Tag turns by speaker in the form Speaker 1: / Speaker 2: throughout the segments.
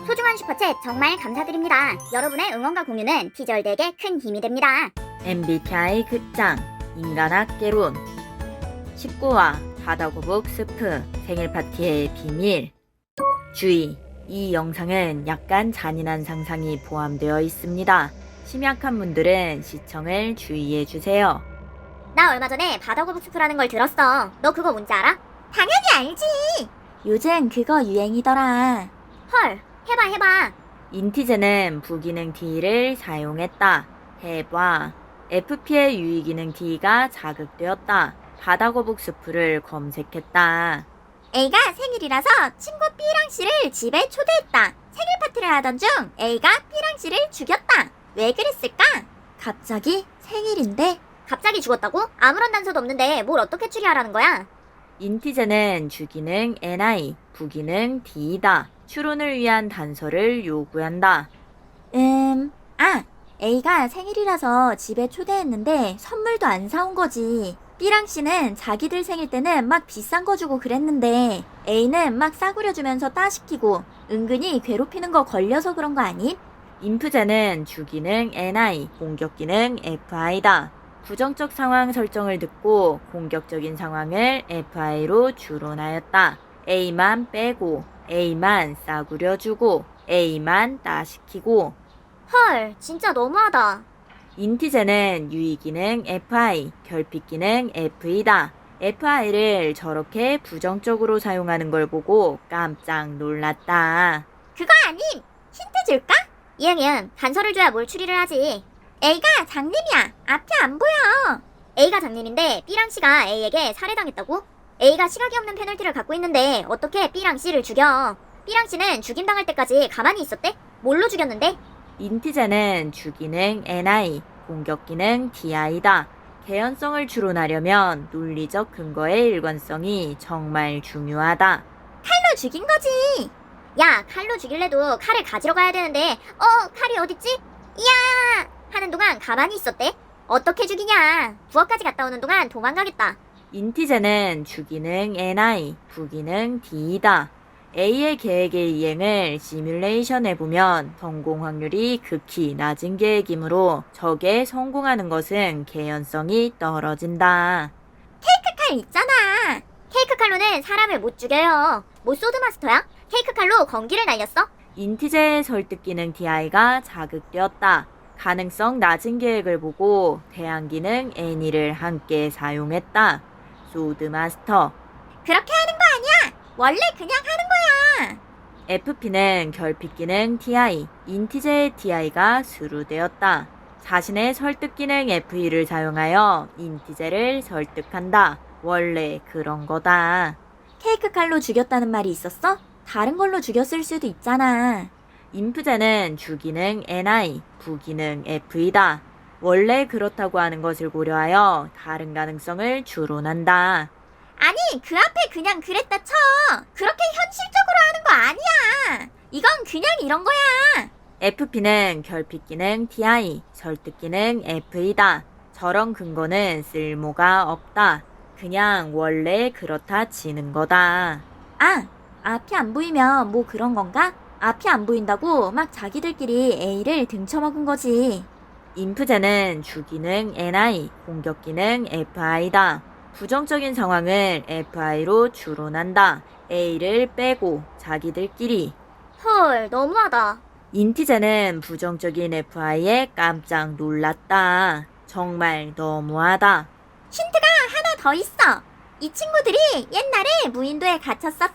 Speaker 1: 소중한 슈퍼챗 정말 감사드립니다. 여러분의 응원과 공유는 티저월드에게 큰 힘이 됩니다.
Speaker 2: MBTI 극장 인간학개론 19화 바다거북 스프 생일 파티의 비밀. 주의, 이 영상은 약간 잔인한 상상이 포함되어 있습니다. 심약한 분들은 시청을 주의해주세요.
Speaker 1: 나 얼마 전에 바다거북 스프라는 걸 들었어. 너 그거 뭔지 알아? 당연히 알지.
Speaker 3: 요즘 그거 유행이더라.
Speaker 1: 헐, 해봐.
Speaker 2: 인티제는 부기능 T를 사용했다. 해봐. FP의 유의기능 T가 자극되었다. 바다거북 스프를 검색했다.
Speaker 3: A가 생일이라서 친구 B랑 C를 집에 초대했다. 생일 파티를 하던 중 A가 B랑 C를 죽였다. 왜 그랬을까? 갑자기 생일인데?
Speaker 1: 갑자기 죽었다고? 아무런 단서도 없는데 뭘 어떻게 추리하라는 거야?
Speaker 2: 인티제는 주기능 NI, 부기능 D이다. 추론을 위한 단서를 요구한다.
Speaker 3: A가 생일이라서 집에 초대했는데 선물도 안 사온 거지. B랑 C는 자기들 생일 때는 막 비싼 거 주고 그랬는데 A는 막 싸구려 주면서 따시키고 은근히 괴롭히는 거 걸려서 그런 거 아님?
Speaker 2: 인프제는 주기능 NI, 공격기능 FI다. 부정적 상황 설정을 듣고 공격적인 상황을 FI로 추론하였다. A만 빼고, A만 싸구려 주고, A만 따시키고.
Speaker 1: 헐, 진짜 너무하다.
Speaker 2: 인티제는 유의기능 FI, 결핍기능 F이다. FI를 저렇게 부정적으로 사용하는 걸 보고 깜짝 놀랐다.
Speaker 3: 그거 아님! 힌트 줄까?
Speaker 1: 이응이응, 단서를 줘야 뭘 추리를 하지.
Speaker 3: A가 장님이야. 앞이 안 보여.
Speaker 1: A가 장님인데 B랑 C가 A에게 살해당했다고? A가 시각이 없는 페널티를 갖고 있는데 어떻게 B랑 C를 죽여? B랑 C는 죽임당할 때까지 가만히 있었대? 뭘로 죽였는데?
Speaker 2: 인티제는 주기능 NI, 공격기능 DI다. 개연성을 추론하려면 논리적 근거의 일관성이 정말 중요하다.
Speaker 3: 칼로 죽인 거지.
Speaker 1: 야, 칼로 죽일래도 칼을 가지러 가야 되는데 칼이 어딨지? 이야! 하는 동안 가만히 있었대? 어떻게 죽이냐? 부엌까지 갔다 오는 동안 도망가겠다.
Speaker 2: 인티제는 주기능 NI, 부기능 D이다. A의 계획의 이행을 시뮬레이션 해보면 성공 확률이 극히 낮은 계획이므로 적에 성공하는 것은 개연성이 떨어진다.
Speaker 3: 칼 있잖아.
Speaker 1: 케이크 칼로는 사람을 못 죽여요. 뭐 소드마스터야? 케이크 칼로 건기를 날렸어?
Speaker 2: 인티제의 설득 기능 DI가 자극되었다. 가능성 낮은 계획을 보고 대항 기능 N이를 함께 사용했다. 소드마스터.
Speaker 3: 그렇게 하는 거 아니야. 원래 그냥 하는 거야.
Speaker 2: FP는 결핍 기능 TI, 인티제의 TI가 수루되었다. 자신의 설득 기능 FE를 사용하여 인티제를 설득한다. 원래 그런 거다.
Speaker 3: 케이크 칼로 죽였다는 말이 있었어? 다른 걸로 죽였을 수도 있잖아.
Speaker 2: 인프제는 주기능 NI, 부기능 F이다. 원래 그렇다고 하는 것을 고려하여 다른 가능성을 추론한다.
Speaker 3: 아니, 그 앞에 그냥 그랬다 쳐. 그렇게 현실적으로 하는 거 아니야. 이건 그냥 이런 거야.
Speaker 2: FP는 결핍 기능 TI, 설득 기능 F이다. 저런 근거는 쓸모가 없다. 그냥 원래 그렇다 치는 거다.
Speaker 3: 앞이 안 보이면 뭐 그런 건가? 앞이 안 보인다고 막 자기들끼리 A를 등쳐먹은 거지.
Speaker 2: 인프제는 주기능 NI, 공격기능 FI다. 부정적인 상황을 FI로 추론한다. A를 빼고 자기들끼리.
Speaker 1: 헐, 너무하다.
Speaker 2: 인티제는 부정적인 FI에 깜짝 놀랐다. 정말 너무하다.
Speaker 3: 힌트가 하나 더 있어. 이 친구들이 옛날에 무인도에 갇혔었어.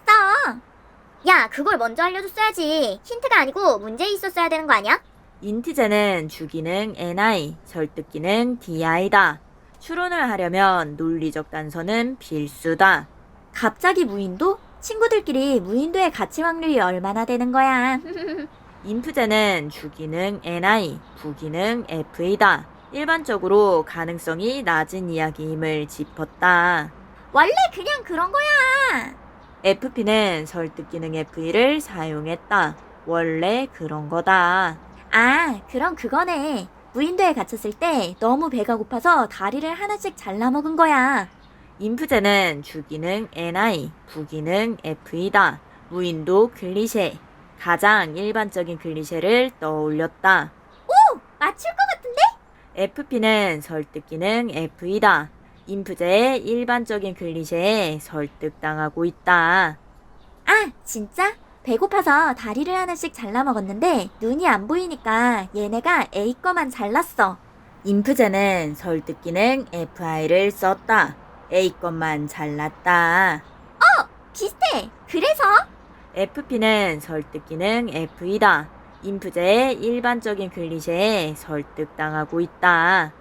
Speaker 1: 야, 그걸 먼저 알려줬어야지. 힌트가 아니고 문제 있었어야 되는 거 아니야?
Speaker 2: 인티제는 주기능 NI, 설득기능 DI다. 추론을 하려면 논리적 단서는 필수다.
Speaker 3: 갑자기 무인도? 친구들끼리 무인도에 갇힐 확률이 얼마나 되는 거야?
Speaker 2: 인프제는 주기능 NI, 부기능 F이다. 일반적으로 가능성이 낮은 이야기임을 짚었다.
Speaker 3: 원래 그냥 그런 거야.
Speaker 2: FP는 설득 기능 FE를 사용했다. 원래 그런 거다.
Speaker 3: 그럼 그거네. 무인도에 갇혔을 때 너무 배가 고파서 다리를 하나씩 잘라먹은 거야.
Speaker 2: 인프제는 주기능 NI, 부기능 F이다. 무인도 클리셰. 가장 일반적인 클리셰를 떠올렸다.
Speaker 3: 맞출 것 같은데?
Speaker 2: FP는 설득 기능 F이다. 인프제의 일반적인 클리셰에 설득당하고 있다.
Speaker 3: 아, 진짜? 배고파서 다리를 하나씩 잘라 먹었는데 눈이 안 보이니까 얘네가 A 거만 잘랐어.
Speaker 2: 인프제는 설득 기능 FI를 썼다. A 것만 잘랐다.
Speaker 3: 비슷해. 그래서?
Speaker 2: FP는 설득 기능 F이다. 인프제의 일반적인 클리셰에 설득당하고 있다.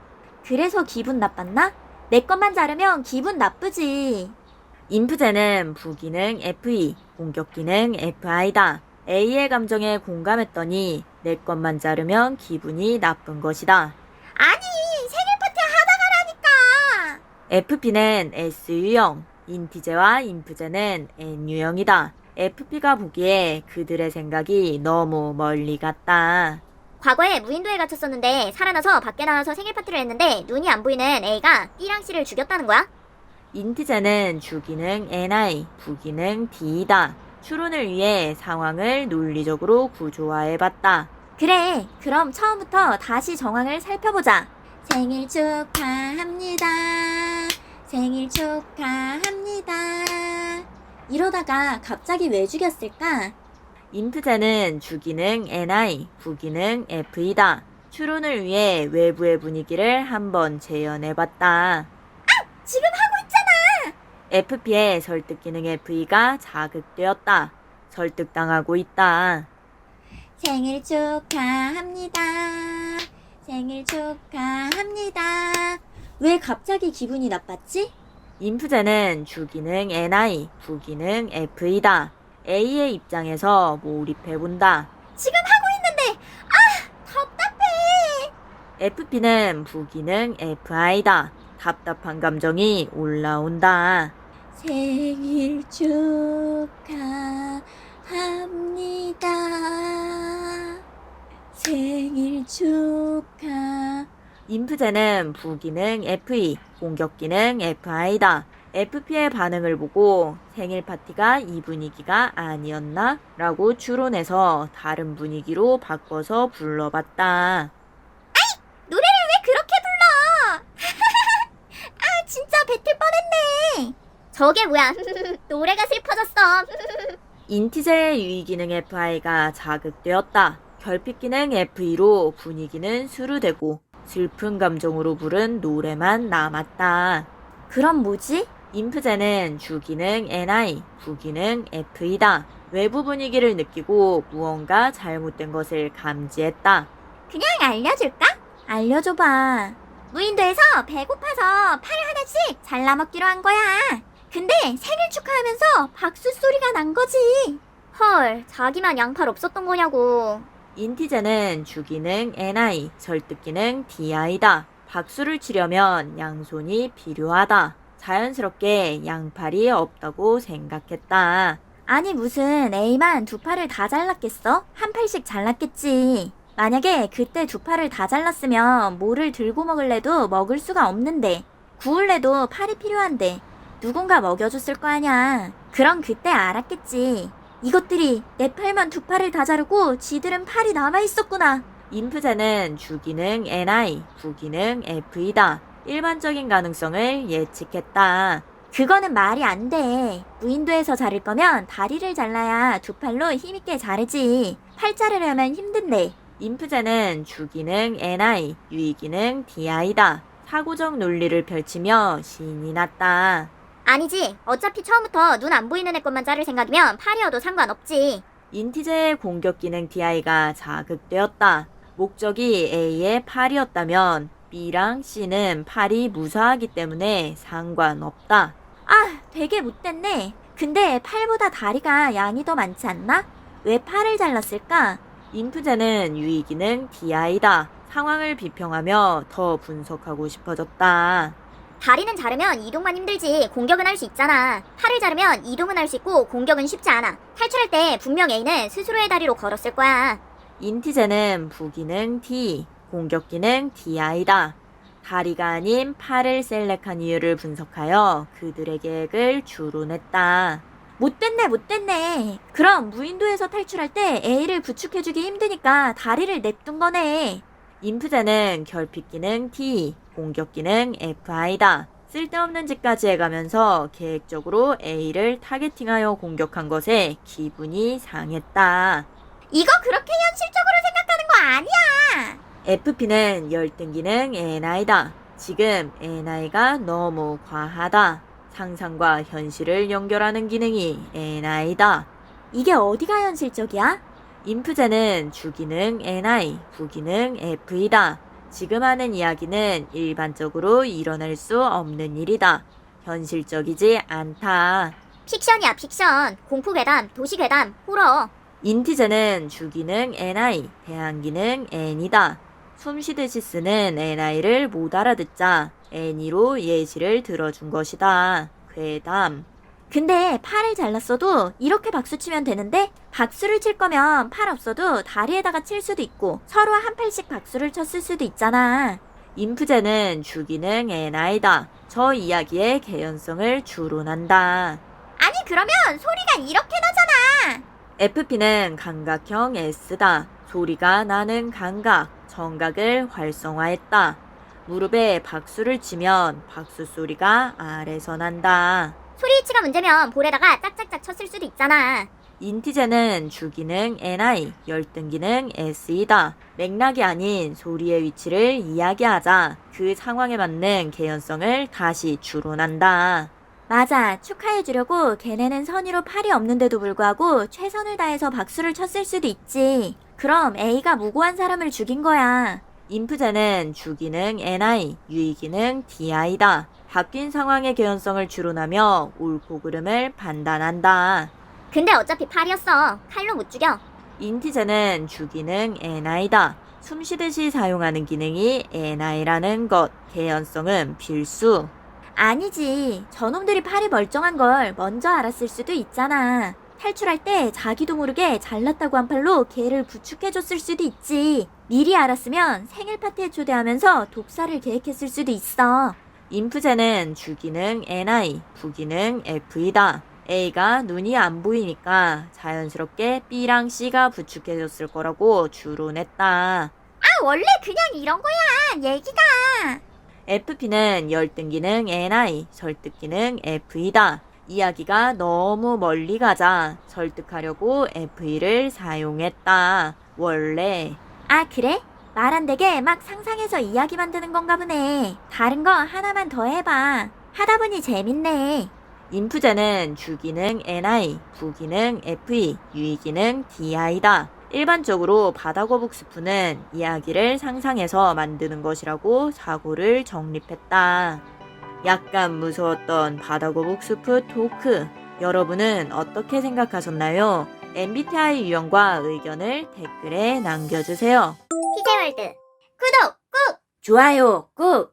Speaker 3: 그래서 기분 나빴나? 내 것만 자르면 기분 나쁘지.
Speaker 2: 인프제는 부기능 FE, 공격 기능 FI다. A의 감정에 공감했더니 내 것만 자르면 기분이 나쁜 것이다.
Speaker 3: 아니, 생일 파티 하다 가라니까.
Speaker 2: FP는 S유형, 인티제와 인프제는 N유형이다. FP가 보기에 그들의 생각이 너무 멀리 갔다.
Speaker 1: 과거에 무인도에 갇혔었는데 살아나서 밖에 나와서 생일 파티를 했는데 눈이 안 보이는 A가 B랑 C를 죽였다는 거야?
Speaker 2: 인티제는 주기능 NI, 부기능 D이다. 추론을 위해 상황을 논리적으로 구조화해봤다.
Speaker 3: 그래, 그럼 처음부터 다시 정황을 살펴보자. 생일 축하합니다. 생일 축하합니다. 이러다가 갑자기 왜 죽였을까?
Speaker 2: 인프제는 주기능 NI, 부기능 F이다. 추론을 위해 외부의 분위기를 한번 재현해봤다.
Speaker 3: 지금 하고 있잖아.
Speaker 2: FP의 설득 기능 FE가 자극되었다. 설득당하고 있다.
Speaker 3: 생일 축하합니다. 생일 축하합니다. 왜 갑자기 기분이 나빴지?
Speaker 2: 인프제는 주기능 NI, 부기능 F이다. A의 입장에서 몰입해본다.
Speaker 3: 지금 하고 있는데, 답답해.
Speaker 2: FP는 부기능 FI다. 답답한 감정이 올라온다.
Speaker 3: 생일 축하합니다. 생일 축하.
Speaker 2: 인프제는 부기능 FE, 공격 기능 FI다. FP의 반응을 보고 생일 파티가 이 분위기가 아니었나? 라고 추론해서 다른 분위기로 바꿔서 불러봤다.
Speaker 3: 노래를 왜 그렇게 불러? 아, 진짜 뱉을 뻔했네.
Speaker 1: 저게 뭐야? 노래가 슬퍼졌어.
Speaker 2: 인티제의 유의기능 FI가 자극되었다. 결핍기능 FE로 분위기는 수루되고 슬픈 감정으로 부른 노래만 남았다.
Speaker 3: 그럼 뭐지?
Speaker 2: 인프제는 주기능 NI, 부기능 F이다. 외부 분위기를 느끼고 무언가 잘못된 것을 감지했다.
Speaker 3: 그냥 알려줄까? 알려줘봐. 무인도에서 배고파서 팔 하나씩 잘라 먹기로 한 거야. 근데 생일 축하하면서 박수 소리가 난 거지.
Speaker 1: 헐, 자기만 양팔 없었던 거냐고.
Speaker 2: 인티제는 주기능 NI, 설득기능 DI다. 박수를 치려면 양손이 필요하다. 자연스럽게 양팔이 없다고 생각했다.
Speaker 3: 아니 무슨 A만 두 팔을 다 잘랐겠어? 한 팔씩 잘랐겠지. 만약에 그때 두 팔을 다 잘랐으면 뭐를 들고 먹을래도 먹을 수가 없는데 구울래도 팔이 필요한데 누군가 먹여줬을 거 아냐. 그럼 그때 알았겠지. 이것들이 내 팔만 두 팔을 다 자르고 지들은 팔이 남아있었구나.
Speaker 2: 인프제는 주기능 NI, 부기능 F이다. 일반적인 가능성을 예측했다.
Speaker 3: 그거는 말이 안 돼. 무인도에서 자를 거면 다리를 잘라야 두 팔로 힘있게 자르지. 팔 자르려면 힘든데.
Speaker 2: 인프제는 주기능 NI, 유의기능 DI다. 사고적 논리를 펼치며 신이 났다.
Speaker 1: 아니지. 어차피 처음부터 눈 안 보이는 애 것만 자를 생각이면 팔이어도 상관없지.
Speaker 2: 인티제의 공격 기능 DI가 자극되었다. 목적이 A의 팔이었다면 B랑 C는 팔이 무사하기 때문에 상관없다.
Speaker 3: 아, 되게 못됐네. 근데 팔보다 다리가 양이 더 많지 않나? 왜 팔을 잘랐을까?
Speaker 2: 인프제는 유의기능 DI다. 상황을 비평하며 더 분석하고 싶어졌다.
Speaker 1: 다리는 자르면 이동만 힘들지 공격은 할 수 있잖아. 팔을 자르면 이동은 할 수 있고 공격은 쉽지 않아. 탈출할 때 분명 A는 스스로의 다리로 걸었을 거야.
Speaker 2: 인티제는 부기능 D, 공격 기능 DI다. 다리가 아닌 팔을 셀렉한 이유를 분석하여 그들의 계획을 추론했다.
Speaker 3: 못됐네. 그럼 무인도에서 탈출할 때 A를 부축해주기 힘드니까 다리를 냅둔 거네.
Speaker 2: 인프제는 결핍 기능 T, 공격 기능 FI다. 쓸데없는 짓까지 해가면서 계획적으로 A를 타겟팅하여 공격한 것에 기분이 상했다.
Speaker 1: 이거 그렇게 현실적으로 생각하는 거 아니야.
Speaker 2: FP는 열등 기능 NI다. 지금 NI가 너무 과하다. 상상과 현실을 연결하는 기능이 NI다.
Speaker 3: 이게 어디가 현실적이야?
Speaker 2: 인프제는 주기능 NI, 부기능 F이다. 지금 하는 이야기는 일반적으로 일어날 수 없는 일이다. 현실적이지 않다.
Speaker 1: 픽션이야, 픽션. 공포괴담, 도시괴담, 호러.
Speaker 2: 인티제는 주기능 NI, 대항기능 N이다. 숨쉬듯이 쓰는 NI를 못 알아듣자 N이로 예시를 들어준 것이다. 괴담.
Speaker 3: 근데 팔을 잘랐어도 이렇게 박수 치면 되는데 박수를 칠 거면 팔 없어도 다리에다가 칠 수도 있고 서로 한 팔씩 박수를 쳤을 수도 있잖아.
Speaker 2: 인프제는 주기능 NI다. 저 이야기의 개연성을 주론한다.
Speaker 1: 아니, 그러면 소리가 이렇게 나잖아.
Speaker 2: FP는 감각형 S다. 소리가 나는 감각, 청각을 활성화했다. 무릎에 박수를 치면 박수 소리가 아래서 난다.
Speaker 1: 소리 위치가 문제면 볼에다가 짝짝짝 쳤을 수도 있잖아.
Speaker 2: 인티제는 주기능 NI, 열등기능 S이다. 맥락이 아닌 소리의 위치를 이야기하자 그 상황에 맞는 개연성을 다시 주론한다.
Speaker 3: 맞아. 축하해주려고 걔네는 선의로 팔이 없는데도 불구하고 최선을 다해서 박수를 쳤을 수도 있지. 그럼 A가 무고한 사람을 죽인 거야.
Speaker 2: 인프제는 주기능 NI, 유의기능 DI다. 바뀐 상황의 개연성을 주론하며 옳고 그름을 판단한다.
Speaker 1: 근데 어차피 팔이었어. 칼로 못 죽여.
Speaker 2: 인티제는 주기능 NI다. 숨쉬듯이 사용하는 기능이 NI라는 것. 개연성은 필수.
Speaker 3: 아니지. 저놈들이 팔이 멀쩡한 걸 먼저 알았을 수도 있잖아. 탈출할 때 자기도 모르게 잘났다고 한 팔로 걔를 부축해줬을 수도 있지. 미리 알았으면 생일 파티에 초대하면서 독사를 계획했을 수도 있어.
Speaker 2: 인프제는 주기능 NI, 부기능 F이다. A가 눈이 안 보이니까 자연스럽게 B랑 C가 부축해줬을 거라고 주론했다.
Speaker 1: 아, 원래 그냥 이런 거야. 얘기가.
Speaker 2: FP는 열등기능 NI, 설득기능 F이다. 이야기가 너무 멀리 가자 설득하려고 FE를 사용했다. 원래.
Speaker 3: 아, 그래? 말 안 되게 막 상상해서 이야기 만드는 건가 보네. 다른 거 하나만 더 해봐. 하다 보니 재밌네.
Speaker 2: 인프제는 주기능 NI, 부기능 FE, 유의기능 DI다. 일반적으로 바다거북 스프는 이야기를 상상해서 만드는 것이라고 사고를 정립했다. 약간 무서웠던 바다거북 스프 토크. 여러분은 어떻게 생각하셨나요? MBTI 유형과 의견을 댓글에 남겨주세요.
Speaker 1: TJ월드. 구독 꾹!
Speaker 3: 좋아요, 꾹!